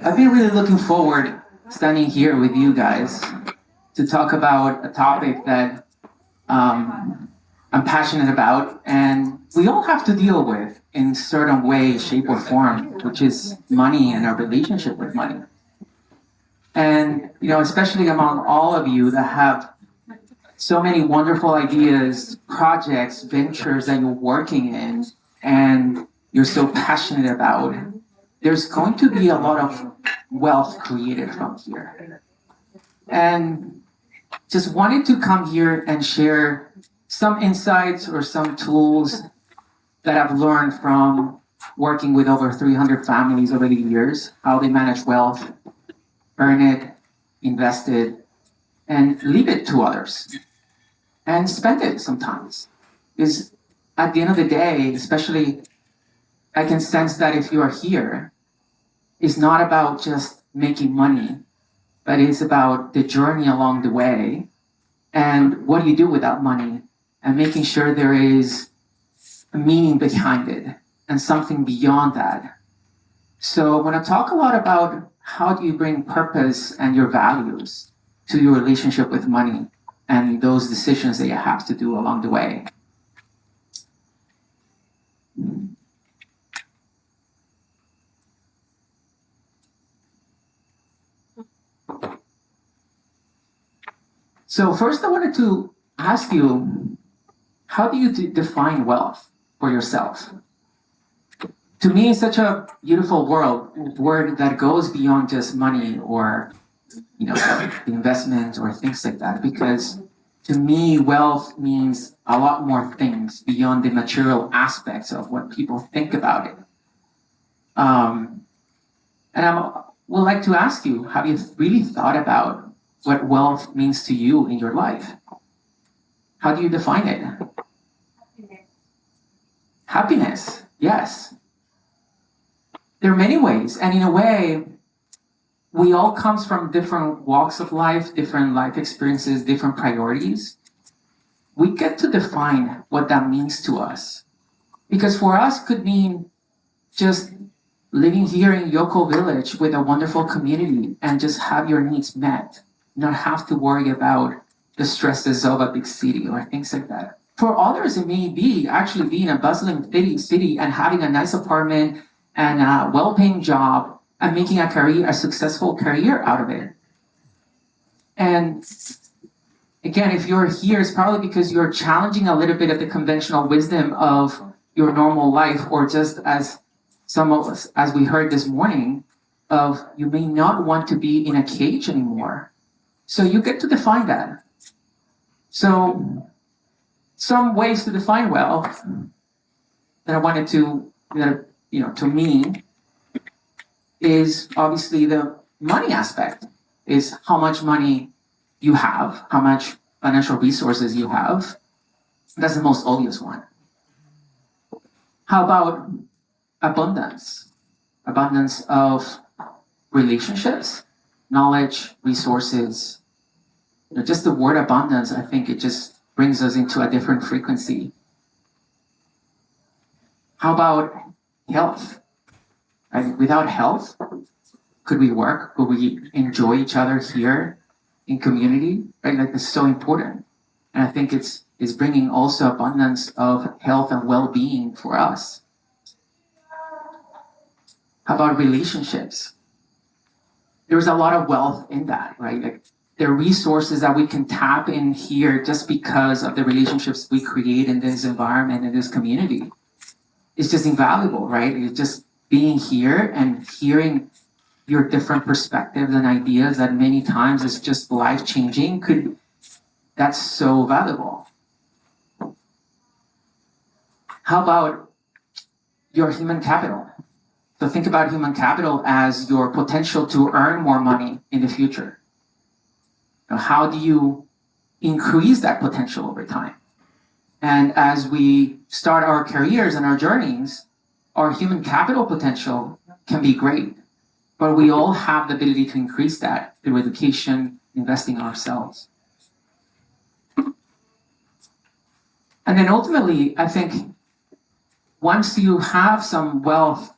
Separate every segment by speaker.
Speaker 1: I've been really looking forward standing here with you guys to talk about a topic that I'm passionate about and we all have to deal with in certain way, shape, or form, which is money and our relationship with money. And, especially among all of you that have so many wonderful ideas, projects, ventures that you're working in, and you're so passionate about, there's going to be a lot of wealth created from here. And just wanted to come here and share some insights or some tools that I've learned from working with over 300 families over the years, how they manage wealth, earn it, invest it, and leave it to others, and spend it sometimes. Because at the end of the day, especially, I can sense that if you are here, it's not about just making money, but it's about the journey along the way and what do you do with that money and making sure there is a meaning behind it and something beyond that. So when I talk a lot about how do you bring purpose and your values to your relationship with money and those decisions that you have to do along the way. So first I wanted to ask you, how do you define wealth for yourself? To me, it's such a beautiful word that goes beyond just money or investments or things like that, because to me, wealth means a lot more things beyond the material aspects of what people think about it. And I would like to ask you, have you really thought about what wealth means to you in your life? How do you define it? Happiness, yes. There are many ways, and in a way, we all comes from different walks of life, different life experiences, different priorities. We get to define what that means to us. Because for us could mean just living here in Yoko village with a wonderful community and just have your needs met, not have to worry about the stresses of a big city or things like that. For others, it may be actually being a bustling city and having a nice apartment and a well-paying job and making a successful career out of it. And again, if you're here, it's probably because you're challenging a little bit of the conventional wisdom of your normal life, or just as some of us, as we heard this morning, of you may not want to be in a cage anymore. So you get to define that. So some ways to define wealth that I wanted to, to me, is obviously the money aspect, is how much money you have, how much financial resources you have. That's the most obvious one. How about abundance? Abundance of relationships, knowledge, resources. Just the word abundance, I think it just brings us into a different frequency. How about health? Without health, could we work? Could we enjoy each other here in community? Right? Like, it's so important. And I think it's bringing also abundance of health and well-being for us. How about relationships? There's a lot of wealth in that, right? Like, there are resources that we can tap in here just because of the relationships we create in this environment, in this community. It's just invaluable, right? It's just being here and hearing your different perspectives and ideas that many times is just life-changing. That's so valuable. How about your human capital? So think about human capital as your potential to earn more money in the future. How do you increase that potential over time? And as we start our careers and our journeys, our human capital potential can be great, but we all have the ability to increase that through education, investing in ourselves. And then ultimately, I think once you have some wealth,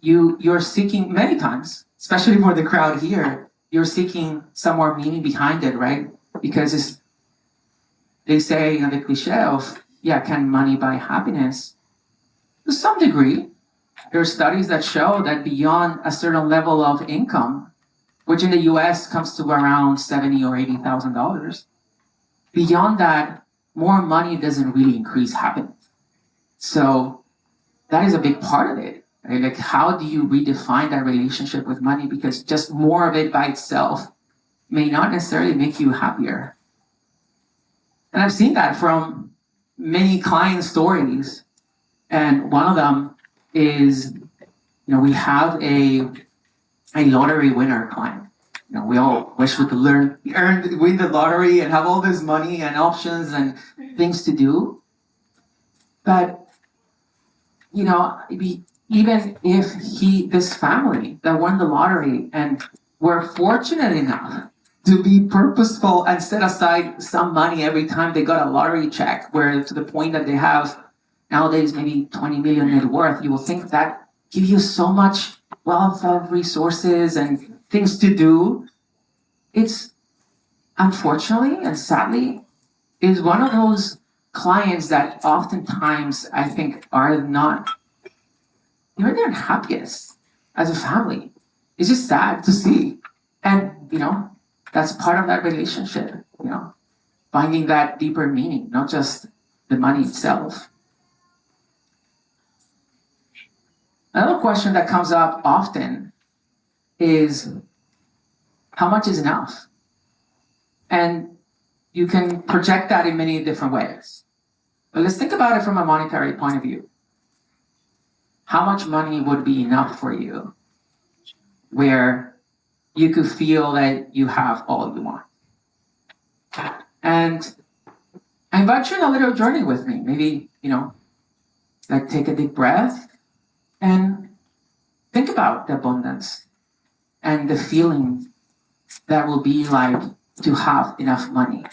Speaker 1: you're seeking many times, especially for the crowd here, you're seeking some more meaning behind it, right? Because they say, the cliche of, can money buy happiness? To some degree, there are studies that show that beyond a certain level of income, which in the US comes to around $70,000 or $80,000, beyond that, more money doesn't really increase happiness. So that is a big part of it. Right? Like, how do you redefine that relationship with money? Because just more of it by itself may not necessarily make you happier. And I've seen that from many client stories. And one of them is, we have a lottery winner client. We all wish we could win the lottery and have all this money and options and things to do. But, even if this family that won the lottery and were fortunate enough to be purposeful and set aside some money every time they got a lottery check, where to the point that they have nowadays maybe 20 million net worth, you will think that gives you so much wealth of resources and things to do. It's unfortunately and sadly is one of those clients that oftentimes I think are not, they're their happiest as a family. It's just sad to see. And, that's part of that relationship, finding that deeper meaning, not just the money itself. Another question that comes up often is, how much is enough? And you can project that in many different ways. But let's think about it from a monetary point of view. How much money would be enough for you where you could feel that you have all you want? And I invite you on a little journey with me. Maybe, take a deep breath and think about the abundance and the feeling that will be like to have enough money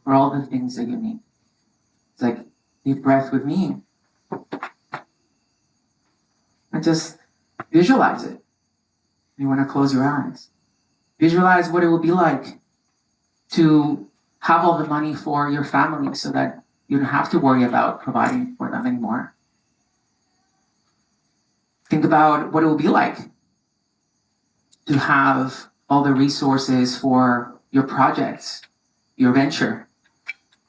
Speaker 1: for all the things that you need. It's like, deep breath with me. And just visualize it. You want to close your eyes. Visualize what it will be like to have all the money for your family so that you don't have to worry about providing for them anymore. Think about what it will be like to have all the resources for your projects, your venture.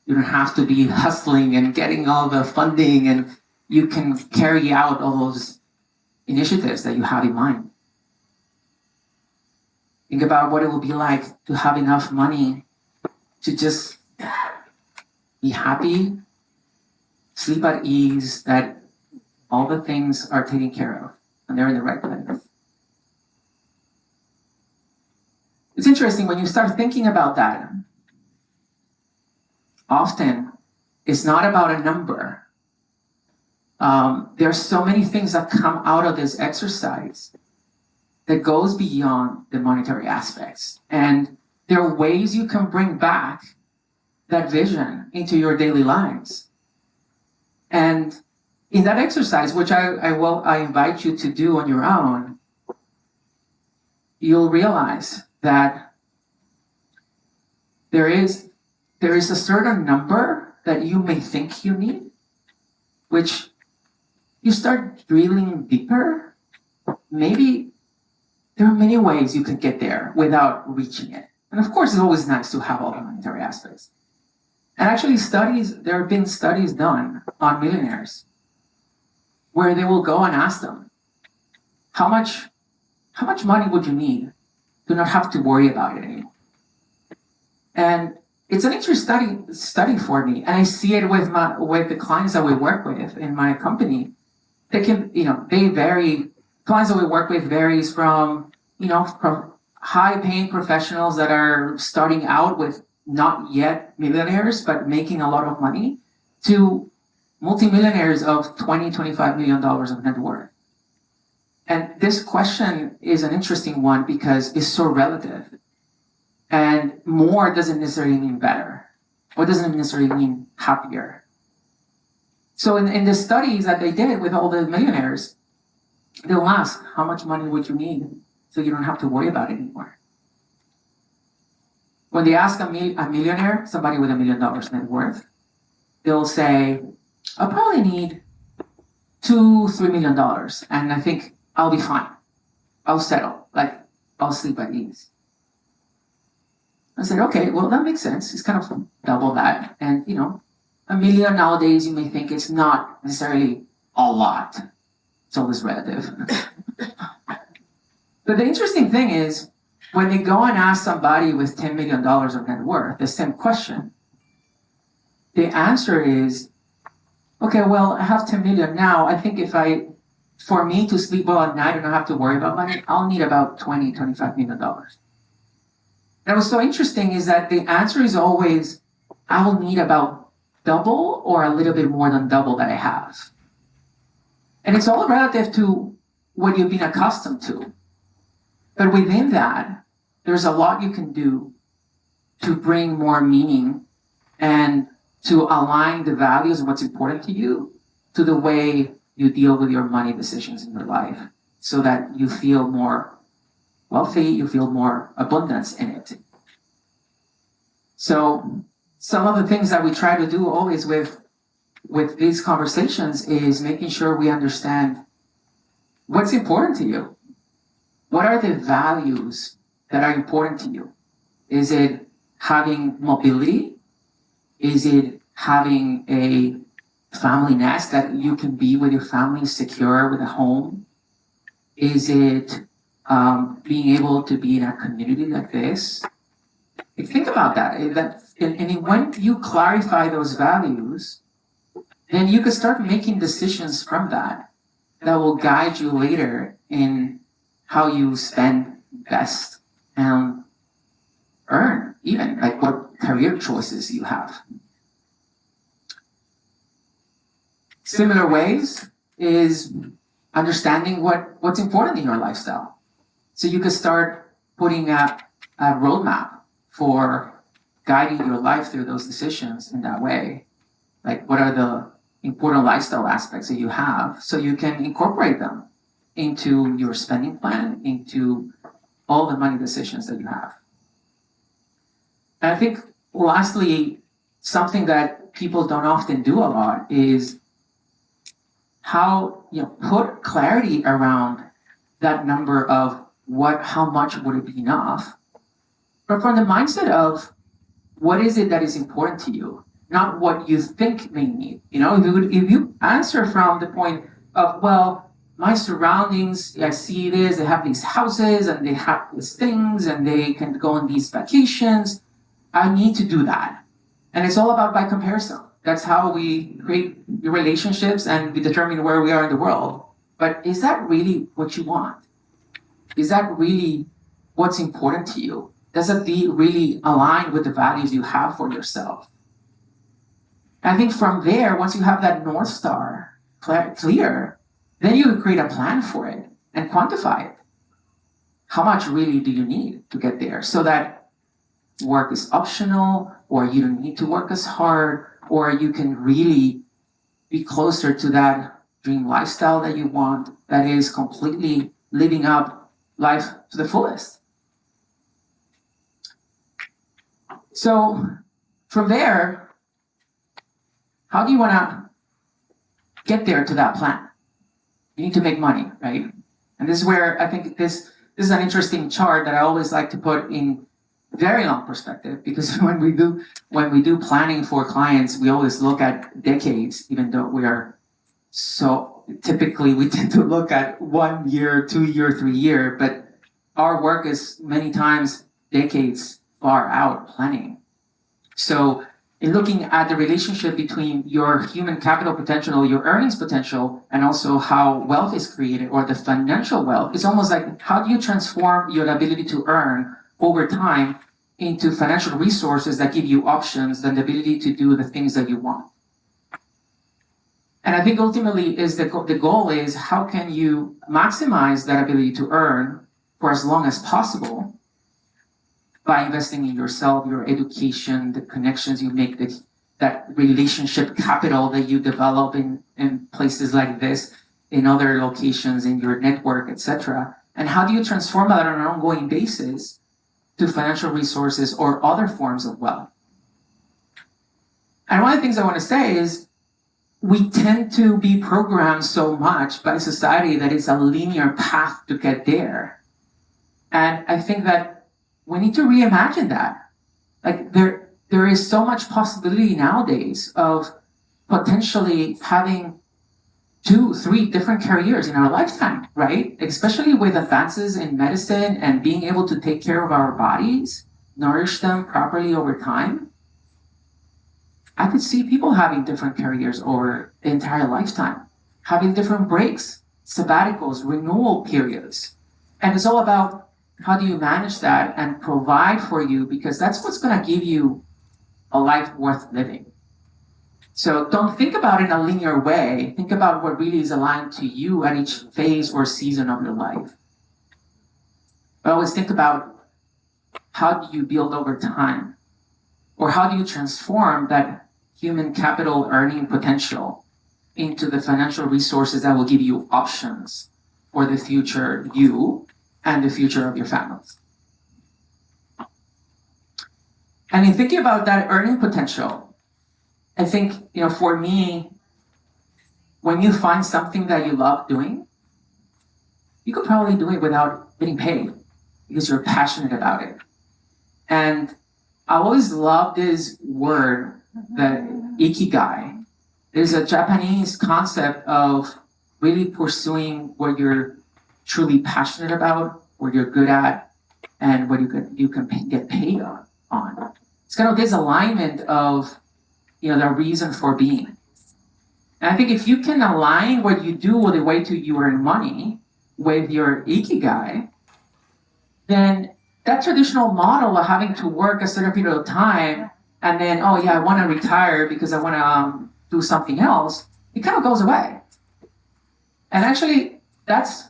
Speaker 1: You don't have to be hustling and getting all the funding, and you can carry out all those initiatives that you have in mind. Think about what it will be like to have enough money to just be happy, sleep at ease, that all the things are taken care of and they're in the right place. It's interesting when you start thinking about that. Often, it's not about a number. There are so many things that come out of this exercise that goes beyond the monetary aspects. And there are ways you can bring back that vision into your daily lives. And in that exercise, which I invite you to do on your own, you'll realize that there is a certain number that you may think you need, which you start drilling deeper. Maybe there are many ways you can get there without reaching it. And of course, it's always nice to have all the monetary aspects. And actually there have been studies done on millionaires where they will go and ask them, how much money would you need to not have to worry about it anymore? And it's an interesting study for me. And I see it with the clients that we work with in my company. They can, they vary. Clients that we work with varies from high-paying professionals that are starting out with not yet millionaires, but making a lot of money, to multimillionaires of $20, $25 million of net worth. And this question is an interesting one because it's so relative. And more doesn't necessarily mean better, or doesn't necessarily mean happier. So in the studies that they did with all the millionaires, they'll ask, how much money would you need so you don't have to worry about it anymore? When they ask a millionaire, somebody with $1 million net worth, they'll say, I'll probably need $2-3 million, and I think I'll be fine. I'll settle, like I'll sleep at ease. I said, okay, well that makes sense. It's kind of double that, and $1 million nowadays you may think it's not necessarily a lot. It's always relative. But the interesting thing is, when they go and ask somebody with $10 million of net worth the same question, the answer is, okay, well, I have 10 million now. I think for me to sleep well at night and not have to worry about money, I'll need about $20-25 million. And what's so interesting is that the answer is always, I will need about double or a little bit more than double that I have. And it's all relative to what you've been accustomed to. But within that, there's a lot you can do to bring more meaning and to align the values and what's important to you to the way you deal with your money decisions in your life, so that you feel more wealthy, you feel more abundance in it. So some of the things that we try to do always with these conversations is making sure we understand what's important to you. What are the values that are important to you? Is it having mobility? Is it having a family nest that you can be with your family secure with a home? Is it being able to be in a community like this? Think about that. And when you clarify those values, then you can start making decisions from that will guide you later in how you spend best and earn, even like what career choices you have. Similar ways is understanding what's important in your lifestyle. So you can start putting a roadmap for guiding your life through those decisions in that way. Like, what are the important lifestyle aspects that you have, so you can incorporate them into your spending plan, into all the money decisions that you have. And I think lastly, something that people don't often do a lot is how, put clarity around that number of how much would it be enough, but from the mindset of what is it that is important to you, not what you think they need. If you answer from the point of, well, my surroundings, I see this, they have these houses and they have these things and they can go on these vacations, I need to do that. And it's all about by comparison. That's how we create relationships and we determine where we are in the world. But is that really what you want? Is that really what's important to you? Does it really align with the values you have for yourself? I think from there, once you have that North Star clear, then you create a plan for it and quantify it. How much really do you need to get there, so that work is optional, or you don't need to work as hard, or you can really be closer to that dream lifestyle that you want, that is completely living up life to the fullest. So from there, how do you want to get there to that plan? You need to make money, right? And this is where I think this is an interesting chart that I always like to put in very long perspective, because when we do planning for clients, we always look at decades, even though we are so typically we tend to look at 1 year, 2 year, 3 year, but our work is many times decades far out planning. So in looking at the relationship between your human capital potential, your earnings potential, and also how wealth is created, or the financial wealth, it's almost like, how do you transform your ability to earn over time into financial resources that give you options and the ability to do the things that you want? And I think ultimately is the goal is, how can you maximize that ability to earn for as long as possible by investing in yourself, your education, the connections you make, that relationship capital that you develop in places like this. in other locations in your network, etc. And how do you transform that on an ongoing basis to financial resources or other forms of wealth? And one of the things I want to say is we tend to be programmed so much by society that it's a linear path to get there. And I think that we need to reimagine that. Like there is so much possibility nowadays of potentially having 2, 3 different careers in our lifetime, right? Especially with advances in medicine and being able to take care of our bodies, nourish them properly over time. I could see people having different careers over the entire lifetime, having different breaks, sabbaticals, renewal periods. And it's all about how do you manage that and provide for you, because that's what's going to give you a life worth living. So don't think about it in a linear way. Think about what really is aligned to you at each phase or season of your life. But always think about how do you build over time? Or how do you transform that human capital earning potential into the financial resources that will give you options for the future you and the future of your families? And in thinking about that earning potential, I think, for me, when you find something that you love doing, you could probably do it without getting paid because you're passionate about it. And I always love this word, the ikigai. There's a Japanese concept of really pursuing what you're truly passionate about, what you're good at, and what you can get paid on. It's kind of this alignment of the reason for being. And I think if you can align what you do with the way to you earn money with your ikigai, then that traditional model of having to work a certain period of time and then, I want to retire because I want to do something else, it kind of goes away. And actually, that's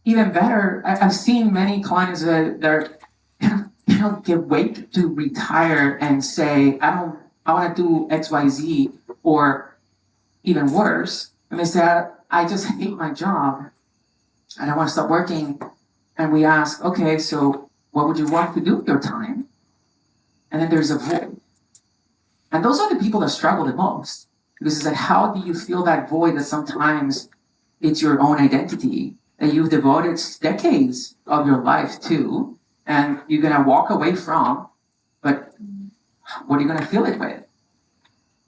Speaker 1: even better. I've seen many clients that can't wait to retire and say, I want to do XYZ, or even worse, and they say, I just hate my job and I want to stop working. And we ask, okay, so what would you want to do with your time? And then there's a void. And those are the people that struggle the most, because it's like, how do you fill that void that sometimes it's your own identity that you've devoted decades of your life to, and you're going to walk away from, but what are you going to fill it with?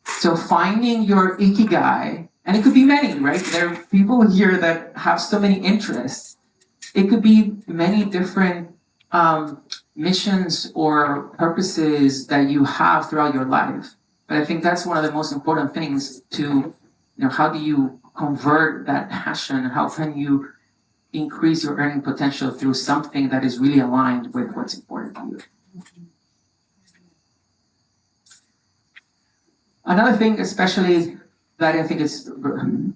Speaker 1: So finding your ikigai, and it could be many, right? There are people here that have so many interests. It could be many different missions or purposes that you have throughout your life. But I think that's one of the most important things to, how do you convert that passion? How can you increase your earning potential through something that is really aligned with what's important to you? Another thing, especially that I think is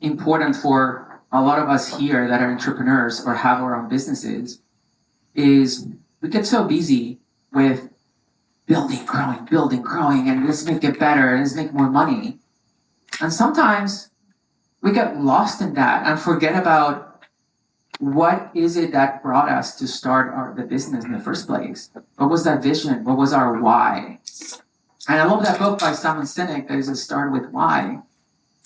Speaker 1: important for a lot of us here that are entrepreneurs or have our own businesses, is we get so busy with building, growing, and let's make it better, and let's make more money. And sometimes we get lost in that and forget about what is it that brought us to start the business in the first place. What was that vision? What was our why? And I love that book by Simon Sinek that is a Start With Why,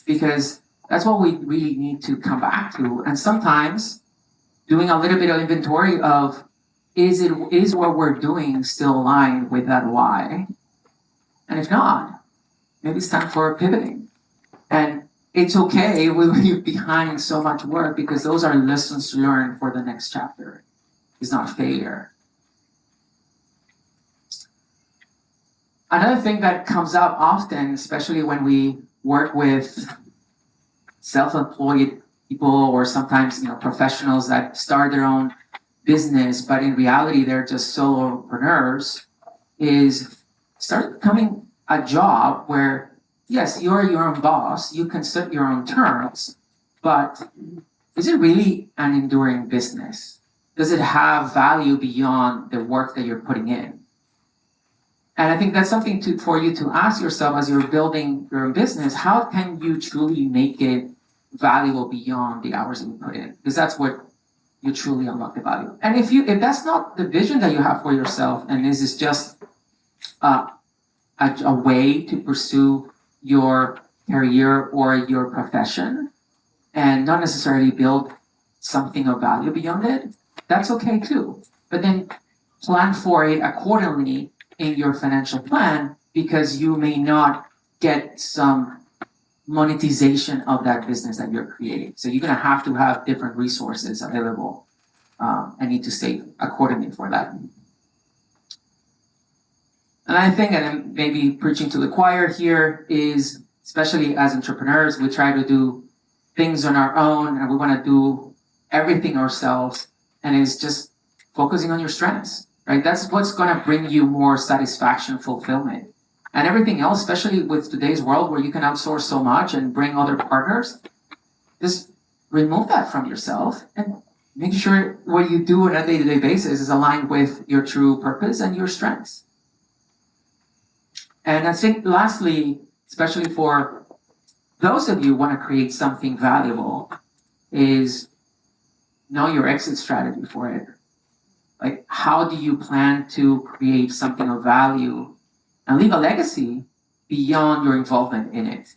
Speaker 1: because that's what we really need to come back to. And sometimes doing a little bit of inventory of, is what we're doing still aligned with that why? And if not, maybe it's time for pivoting. And it's okay when you're behind so much work, because those are lessons learned for the next chapter. It's not failure. Another thing that comes up often, especially when we work with self-employed people, or sometimes professionals that start their own business, but in reality they're just solopreneurs, is start becoming a job where, yes, you're your own boss, you can set your own terms, but is it really an enduring business? Does it have value beyond the work that you're putting in? And I think that's something for you to ask yourself as you're building your own business. How can you truly make it valuable beyond the hours that you put in, because that's what you truly unlock the value. And if that's not the vision that you have for yourself, and this is just a way to pursue your career or your profession, and not necessarily build something of value beyond it, that's okay too. But then plan for it accordingly in your financial plan, because you may not get some monetization of that business that you're creating. So you're going to have different resources available and need to save accordingly for that. And I think, and I'm maybe preaching to the choir here, is especially as entrepreneurs, we try to do things on our own and we want to do everything ourselves, and it's just focusing on your strengths, right? That's what's going to bring you more satisfaction, fulfillment. And everything else, especially with today's world where you can outsource so much and bring other partners, just remove that from yourself and make sure what you do on a day-to-day basis is aligned with your true purpose and your strengths. And I think lastly, especially for those of you who want to create something valuable, is know your exit strategy for it. Like, how do you plan to create something of value and leave a legacy beyond your involvement in it?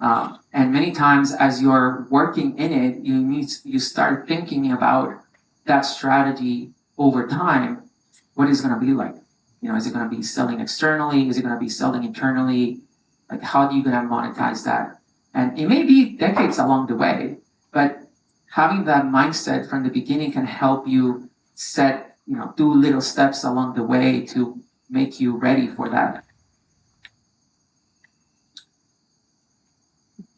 Speaker 1: And many times as you're working in it, you start thinking about that strategy over time. What is it going to be like? Is it going to be selling externally? Is it going to be selling internally? Like, how are you going to monetize that? And it may be decades along the way, but having that mindset from the beginning can help you do little steps along the way to make you ready for that.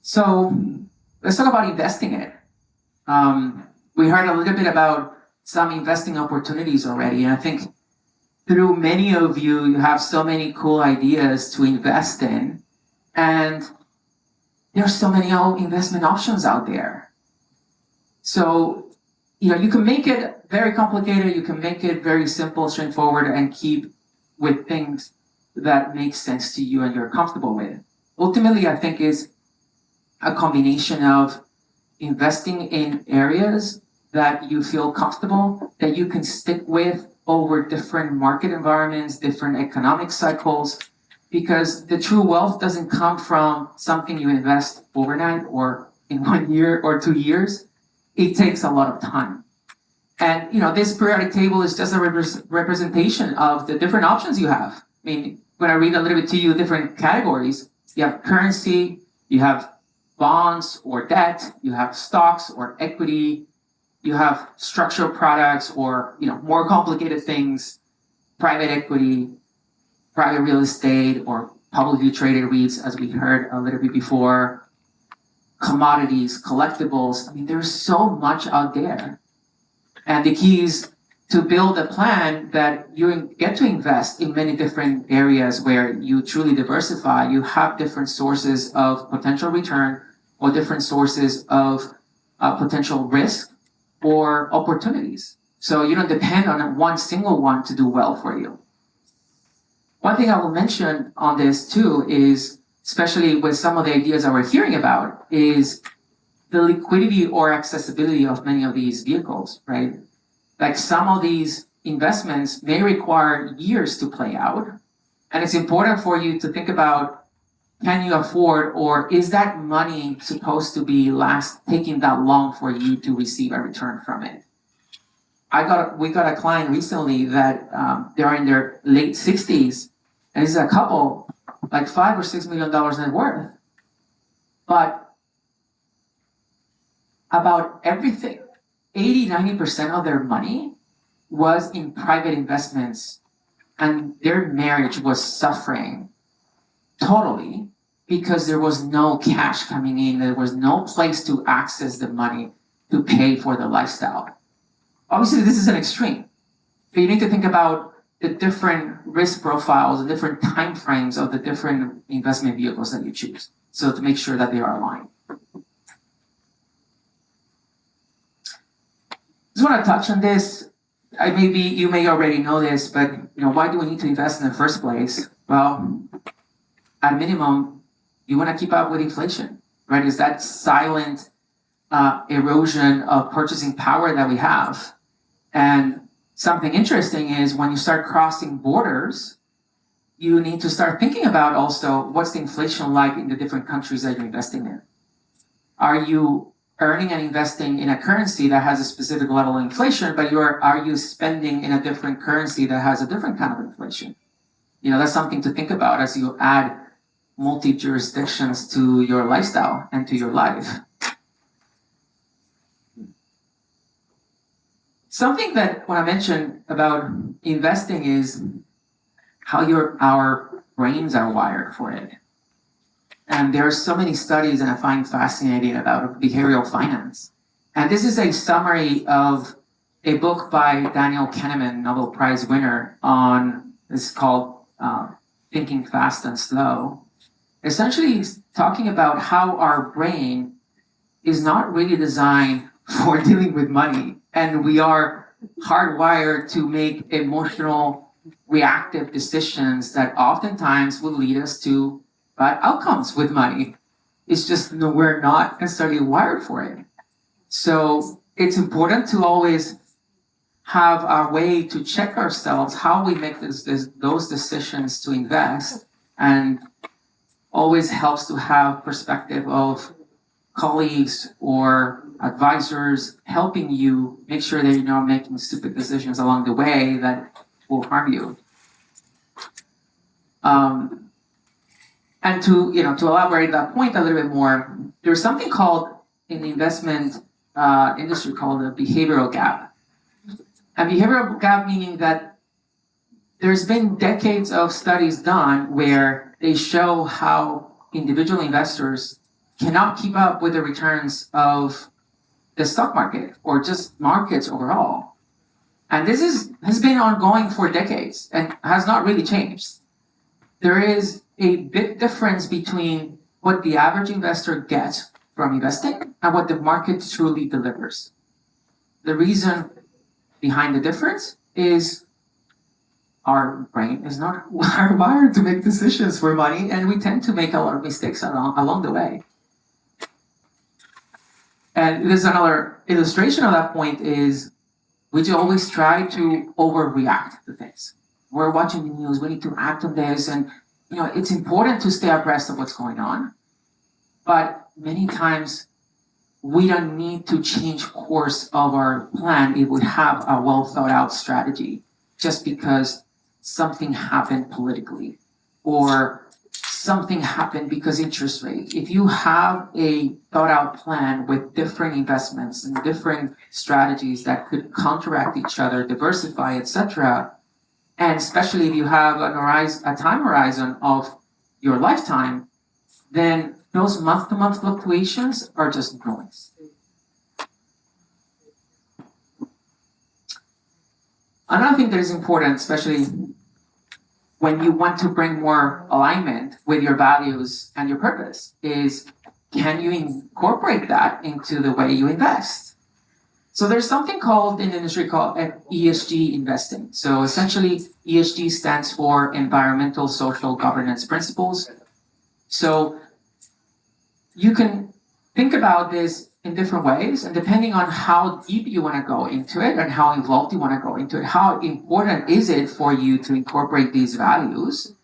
Speaker 1: So let's talk about investing it. We heard a little bit about some investing opportunities already, and I think through many of you, you have so many cool ideas to invest in, and there's so many investment options out there. So, you can make it very complicated, you can make it very simple, straightforward, and keep with things that make sense to you and you're comfortable with. Ultimately, I think is a combination of investing in areas that you feel comfortable, that you can stick with over different market environments, different economic cycles, because the true wealth doesn't come from something you invest overnight or in 1 year or 2 years. It takes a lot of time. And, this periodic table is just a representation of the different options you have. I mean, when I read a little bit to you, different categories, you have currency, you have bonds or debt, you have stocks or equity, you have structured products or, more complicated things, private equity, private real estate, or publicly traded REITs, as we heard a little bit before, commodities, collectibles. I mean, there's so much out there. And the key is to build a plan that you get to invest in many different areas where you truly diversify. You have different sources of potential return or different sources of potential risk or opportunities. So you don't depend on one single one to do well for you. One thing I will mention on this too is, especially with some of the ideas that we're hearing about, is the liquidity or accessibility of many of these vehicles, right? Like, some of these investments may require years to play out. And it's important for you to think about, can you afford, or is that money supposed to be taking that long for you to receive a return from it? We got a client recently that they're in their late 60s, and it's a couple, like $5 or $6 million net worth. But about everything, 80-90% of their money was in private investments, and their marriage was suffering totally because there was no cash coming in. There was no place to access the money to pay for the lifestyle. Obviously, this is an extreme. So you need to think about the different risk profiles, the different time frames of the different investment vehicles that you choose, so to make sure that they are aligned. Just want to touch on this. You may already know this, but why do we need to invest in the first place? Well, at minimum, you want to keep up with inflation, right? It's that silent erosion of purchasing power that we have. And something interesting is when you start crossing borders, you need to start thinking about also what's the inflation like in the different countries that you're investing in. Are you earning and investing in a currency that has a specific level of inflation, but are you spending in a different currency that has a different kind of inflation? That's something to think about as you add multi-jurisdictions to your lifestyle and to your life. Something that when I mentioned about investing is how our brains are wired for it. And there are so many studies that I find fascinating about behavioral finance. And this is a summary of a book by Daniel Kahneman, Nobel Prize winner, it's called Thinking Fast and Slow. Essentially talking about how our brain is not really designed for dealing with money. And we are hardwired to make emotional, reactive decisions that oftentimes will lead us to bad outcomes with money. It's just we're not necessarily wired for it. So it's important to always have a way to check ourselves how we make those decisions to invest, and always helps to have perspective of colleagues or advisors helping you make sure that you're not making stupid decisions along the way that will harm you. And to elaborate that point a little bit more, there's something called in the investment industry called the behavioral gap. A behavioral gap meaning that there's been decades of studies done where they show how individual investors cannot keep up with the returns of the stock market or just markets overall. And this has been ongoing for decades and has not really changed. There is a big difference between what the average investor gets from investing and what the market truly delivers. The reason behind the difference is our brain is not wired to make decisions for money, and we tend to make a lot of mistakes along the way. And there's another illustration of that point is we always try to overreact to things. We're watching the news, we need to act on this, and it's important to stay abreast of what's going on. But many times we don't need to change course of our plan if we have a well thought out strategy just because something happened politically or something happened because interest rate. If you have a thought out plan with different investments and different strategies that could counteract each other, diversify, etc., and especially if you have a time horizon of your lifetime, then those month-to-month fluctuations are just noise. Another thing that is important, especially when you want to bring more alignment with your values and your purpose, is can you incorporate that into the way you invest? So there's something called in the industry called ESG investing. So essentially, ESG stands for Environmental Social Governance Principles. So you can think about this in different ways, and depending on how deep you want to go into it and how involved you want to go into it, how important is it for you to incorporate these values,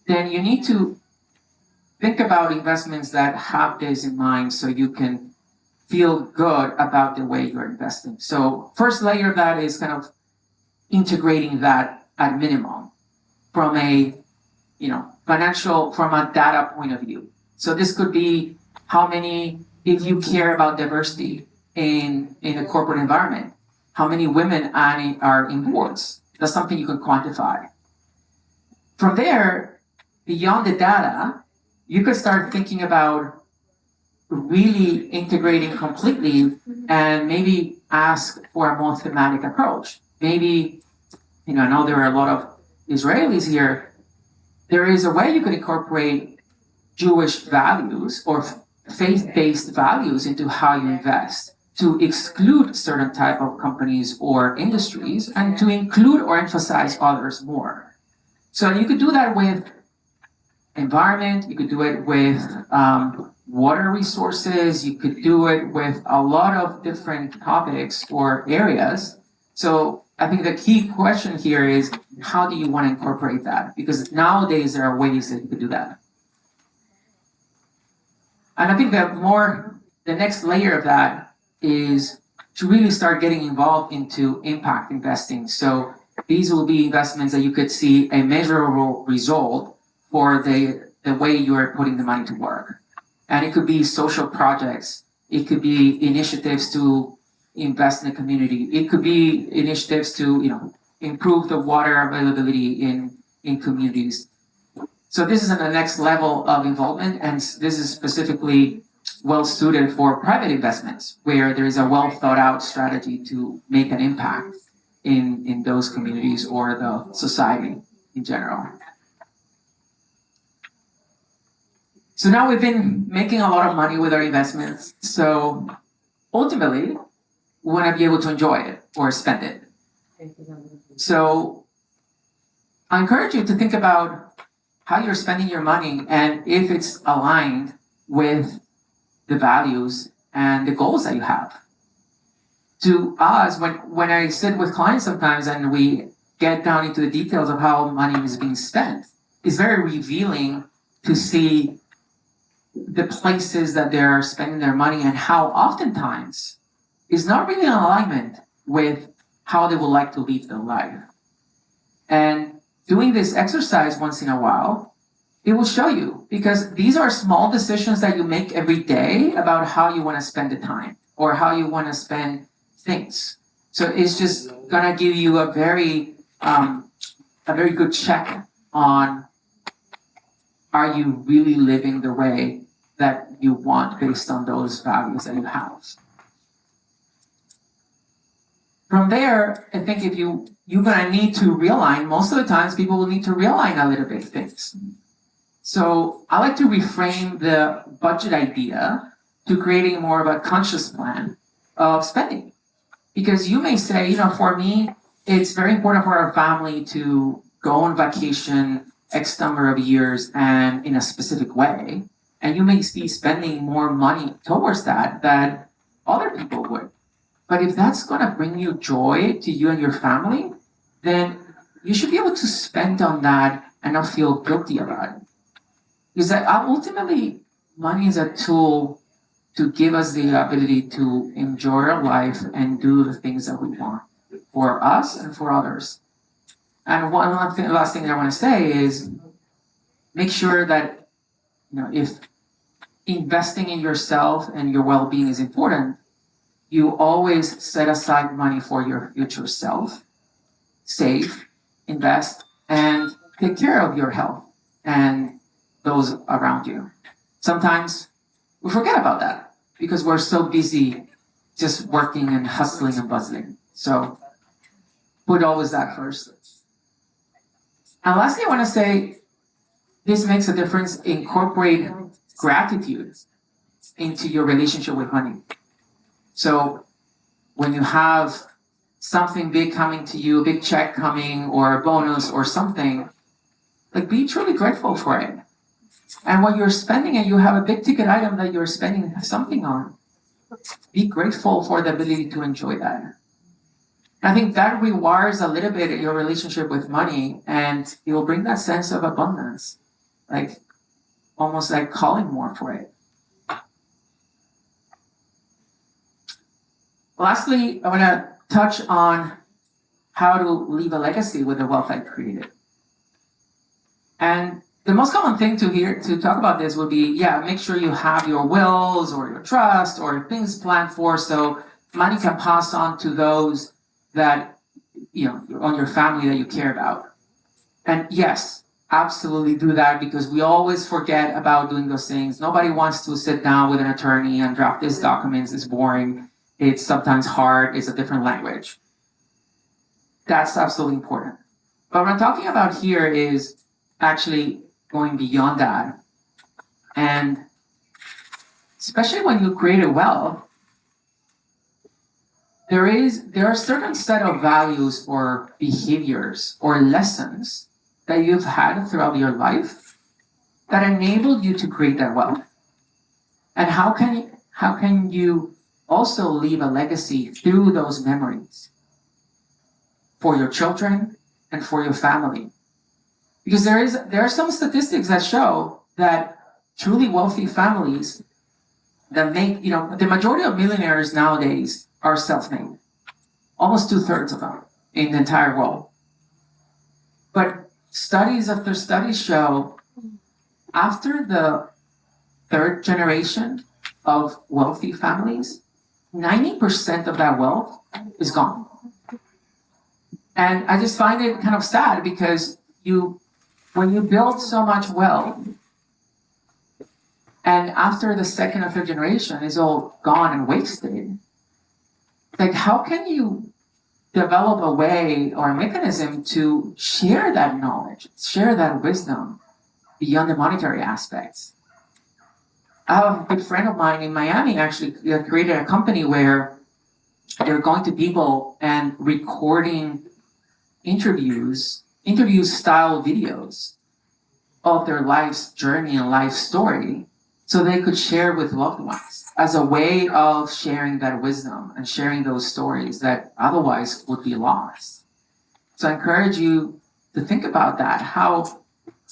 Speaker 1: then you need to think about investments that have this in mind so you can feel good about the way you're investing. So first layer of that is kind of integrating that at minimum from a financial, from a data point of view. So this could be if you care about diversity in a corporate environment, how many women are in boards. That's something you can quantify. From there, beyond the data, you could start thinking about really integrating completely and maybe ask for a more thematic approach. Maybe, I know there are a lot of Israelis here. There is a way you could incorporate Jewish values or faith-based values into how you invest, to exclude certain type of companies or industries and to include or emphasize others more. So you could do that with environment, you could do it with water resources. You could do it with a lot of different topics or areas. So I think the key question here is, how do you want to incorporate that? Because nowadays there are ways that you could do that. And I think that the next layer of that is to really start getting involved into impact investing. So these will be investments that you could see a measurable result for the way you are putting the money to work. And it could be social projects. It could be initiatives to invest in the community. It could be initiatives to, improve the water availability in communities. So this is at the next level of involvement, and this is specifically well suited for private investments, where there is a well thought out strategy to make an impact in those communities or the society in general. So now we've been making a lot of money with our investments. So ultimately, we want to be able to enjoy it or spend it. So I encourage you to think about how you're spending your money and if it's aligned with the values and the goals that you have. To us, when I sit with clients sometimes and we get down into the details of how money is being spent, it's very revealing to see the places that they're spending their money and how oftentimes it's not really in alignment with how they would like to live their life. And doing this exercise once in a while, it will show you, because these are small decisions that you make every day about how you want to spend the time or how you want to spend things. So it's just gonna give you a very good check on, are you really living the way that you want based on those values that you have. From there, I think if you're gonna need to realign, most of the times people will need to realign a little bit things. So I like to reframe the budget idea to creating more of a conscious plan of spending. Because you may say, for me, it's very important for our family to go on vacation X number of years and in a specific way. And you may be spending more money towards that than other people would. But if that's going to bring you joy to you and your family, then you should be able to spend on that and not feel guilty about it. Because ultimately, money is a tool to give us the ability to enjoy our life and do the things that we want for us and for others. And one last thing that I want to say is, make sure that, if investing in yourself and your well-being is important, you always set aside money for your future self, save, invest, and take care of your health and those around you. Sometimes we forget about that because we're so busy just working and hustling and bustling. So put always that first. And lastly, I want to say, this makes a difference. Incorporate gratitude into your relationship with money. So when you have something big coming to you, a big check coming or a bonus or something, be truly grateful for it. And when you're spending it, you have a big ticket item that you're spending something on. Be grateful for the ability to enjoy that. I think that rewires a little bit your relationship with money, and it will bring that sense of abundance, almost like calling more for it. Lastly, I want to touch on how to leave a legacy with the wealth I created. And the most common thing to talk about this would be, make sure you have your wills or your trust or things planned for, so money can pass on to those that, on your family that you care about. And yes, absolutely do that, because we always forget about doing those things. Nobody wants to sit down with an attorney and draft these documents. It's boring. It's sometimes hard. It's a different language. That's absolutely important. But what I'm talking about here is actually going beyond that. And especially when you create a wealth, there are certain set of values or behaviors or lessons that you've had throughout your life that enabled you to create that wealth. And how can you also leave a legacy through those memories for your children and for your family? Because there are some statistics that show that truly wealthy families that make, the majority of millionaires nowadays are self-made. Almost 2/3 of them in the entire world. But studies after studies show after the third generation of wealthy families, 90% of that wealth is gone. And I just find it kind of sad because when you build so much wealth, and after the second or third generation is all gone and wasted, like how can you develop a way or a mechanism to share that knowledge, share that wisdom beyond the monetary aspects? I have a good friend of mine in Miami actually created a company where they're going to people and recording interview style videos of their life's journey and life story so they could share with loved ones as a way of sharing that wisdom and sharing those stories that otherwise would be lost. So I encourage you to think about that. How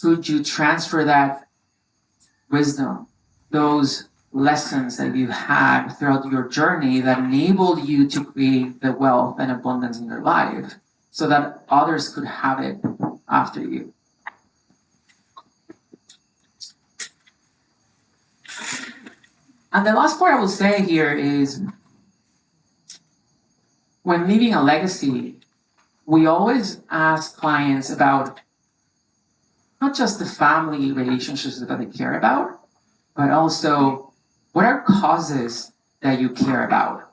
Speaker 1: could you transfer that wisdom, those lessons that you had throughout your journey that enabled you to create the wealth and abundance in your life so that others could have it after you? And the last part I will say here is when leaving a legacy, we always ask clients about not just the family relationships that they care about, but also what are causes that you care about?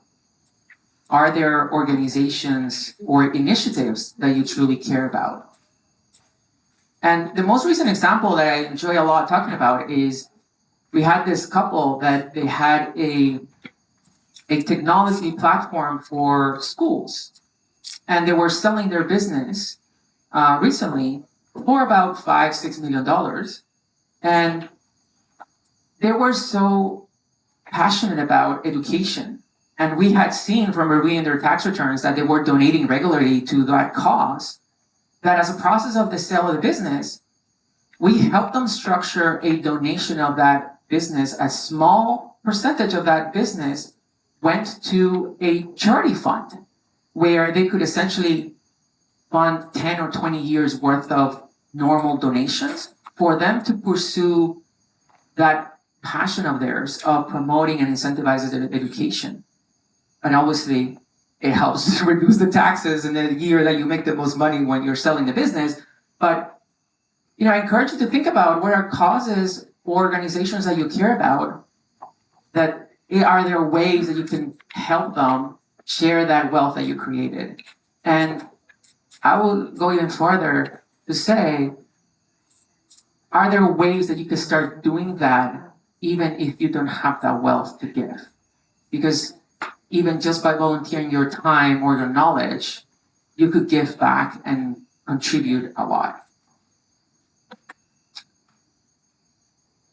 Speaker 1: Are there organizations or initiatives that you truly care about? And the most recent example that I enjoy a lot talking about is we had this couple that they had a technology platform for schools, and they were selling their business recently for about $5-6 million. And they were so passionate about education. And we had seen from reviewing their tax returns that they were donating regularly to that cause, that as a process of the sale of the business, we helped them structure a donation of that business. A small percentage of that business went to a charity fund where they could essentially fund 10 or 20 years worth of normal donations for them to pursue that passion of theirs of promoting and incentivizing their education. And obviously, it helps reduce the taxes in the year that you make the most money when you're selling the business. But I encourage you to think about what are causes or organizations that you care about, that are there ways that you can help them share that wealth that you created. And I will go even further to say, are there ways that you can start doing that even if you don't have that wealth to give? Because even just by volunteering your time or your knowledge, you could give back and contribute a lot.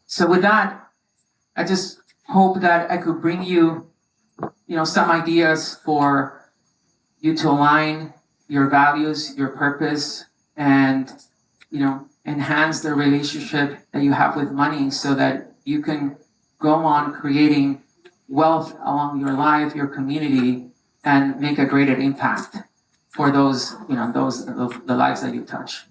Speaker 1: So with that, I just hope that I could bring you, some ideas for you to align your values, your purpose, and, enhance the relationship that you have with money so that you can go on creating wealth along your life, your community, and make a greater impact for those, the lives that you touch.